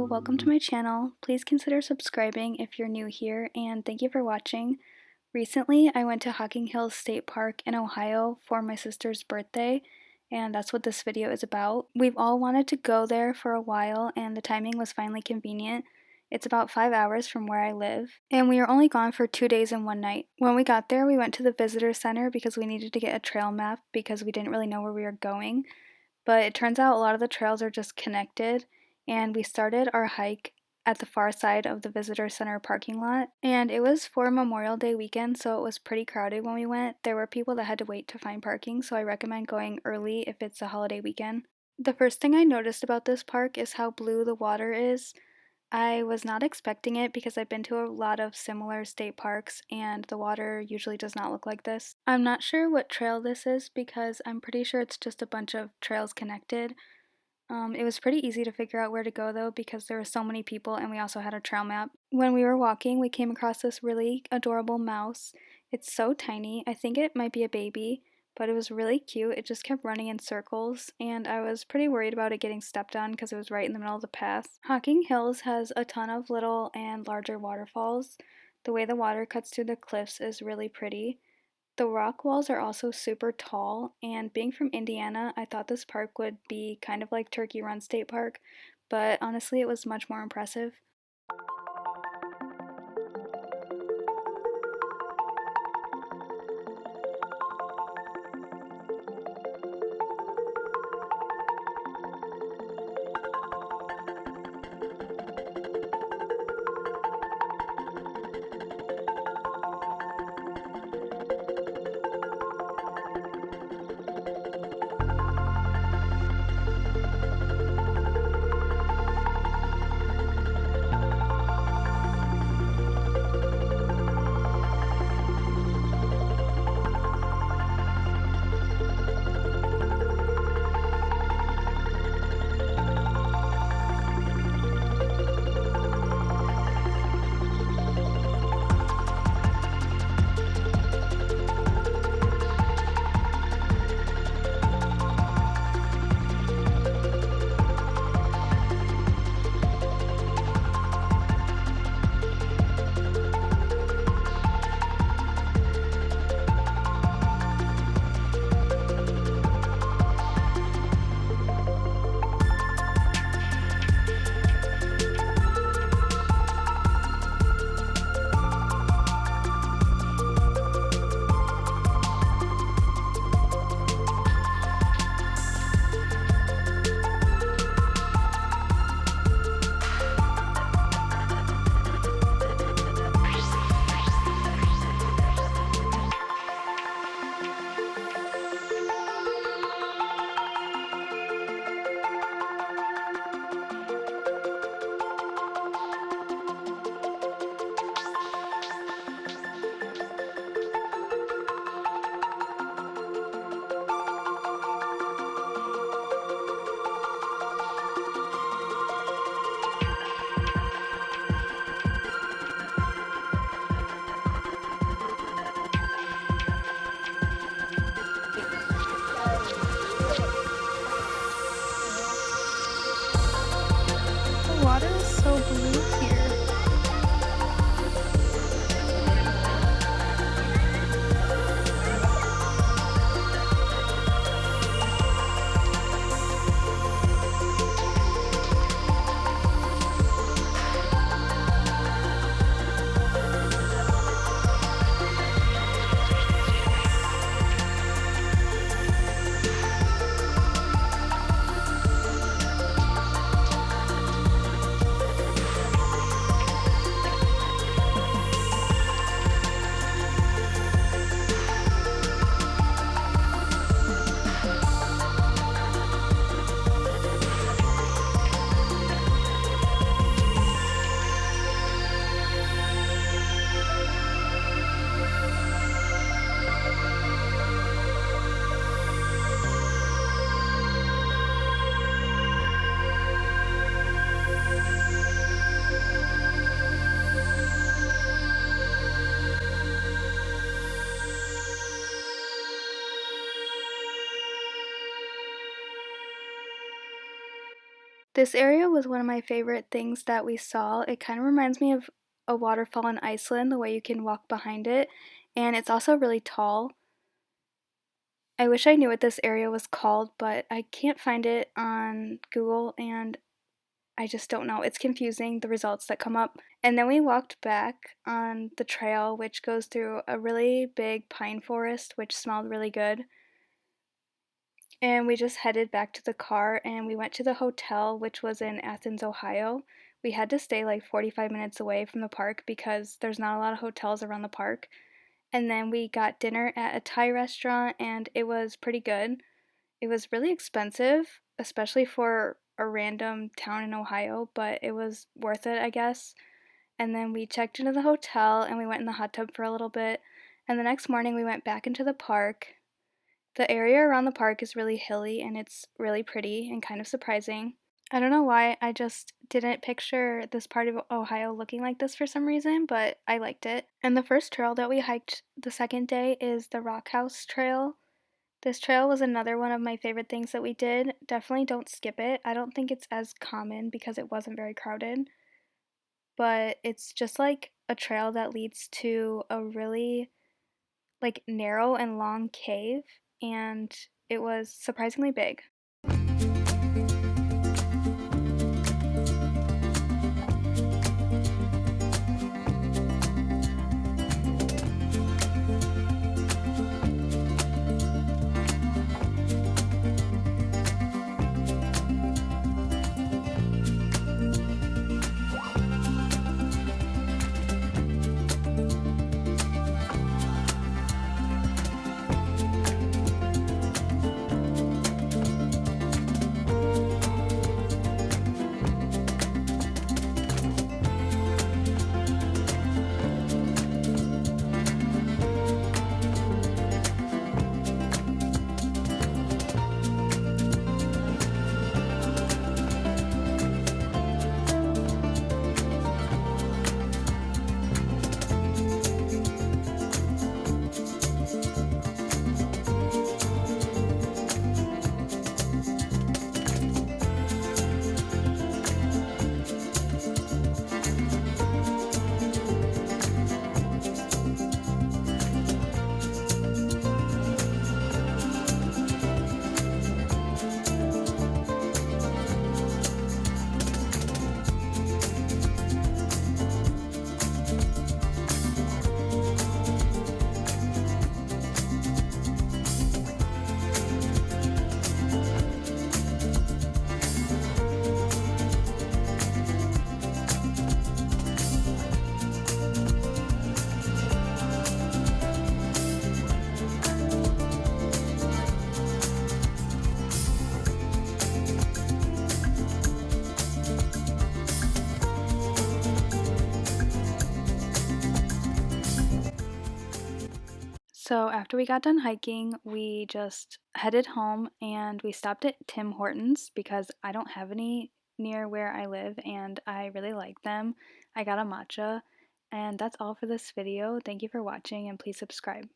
welcome to my channel. Please consider subscribing if you're new here, and thank you for watching. Recently, I went to Hocking Hills State Park in Ohio for my sister's birthday, and that's what this video is about. We've all wanted to go there for a while, and the timing was finally convenient. It's about 5 hours from where I live, and we were only gone for 2 days and 1 night. When we got there, we went to the visitor center because we needed to get a trail map because we didn't really know where we were going. But it turns out a lot of the trails are just connected, and we started our hike at the far side of the visitor center parking lot, and it was for Memorial Day weekend, so it was pretty crowded when we went. There were people that had to wait to find parking, so I recommend going early if it's a holiday weekend. The first thing I noticed about this park is how blue the water is. I was not expecting it because I've been to a lot of similar state parks and the water usually does not look like this. I'm not sure what trail this is because I'm pretty sure it's just a bunch of trails connected. It was pretty easy to figure out where to go though because there were so many people and we also had a trail map. When we were walking, we came across this really adorable mouse. It's so tiny. I think it might be a baby, but it was really cute. It just kept running in circles, and I was pretty worried about it getting stepped on because it was right in the middle of the path. Hocking Hills has a ton of little and larger waterfalls. The way the water cuts through the cliffs is really pretty. The rock walls are also super tall, and being from Indiana, I thought this park would be kind of like Turkey Run State Park, but honestly, it was much more impressive. This area was one of my favorite things that we saw. It kind of reminds me of a waterfall in Iceland, the way you can walk behind it, and it's also really tall. I wish I knew what this area was called, but I can't find it on Google and I just don't know. It's confusing, the results that come up. And then we walked back on the trail, which goes through a really big pine forest, which smelled really good. And we just headed back to the car and we went to the hotel, which was in Athens, Ohio. We had to stay like 45 minutes away from the park because there's not a lot of hotels around the park. And then we got dinner at a Thai restaurant and it was pretty good. It was really expensive, especially for a random town in Ohio, but it was worth it, I guess. And then we checked into the hotel and we went in the hot tub for a little bit. And the next morning we went back into the park. The area around the park is really hilly and it's really pretty and kind of surprising. I don't know why, I just didn't picture this part of Ohio looking like this for some reason, but I liked it. And the first trail that we hiked the second day is the Rock House Trail. This trail was another one of my favorite things that we did. Definitely don't skip it. I don't think it's as common because it wasn't very crowded, but it's just like a trail that leads to a really like narrow and long cave and it was surprisingly big. So after we got done hiking, we just headed home and we stopped at Tim Hortons because I don't have any near where I live and I really like them. I got a matcha and that's all for this video. Thank you for watching and please subscribe.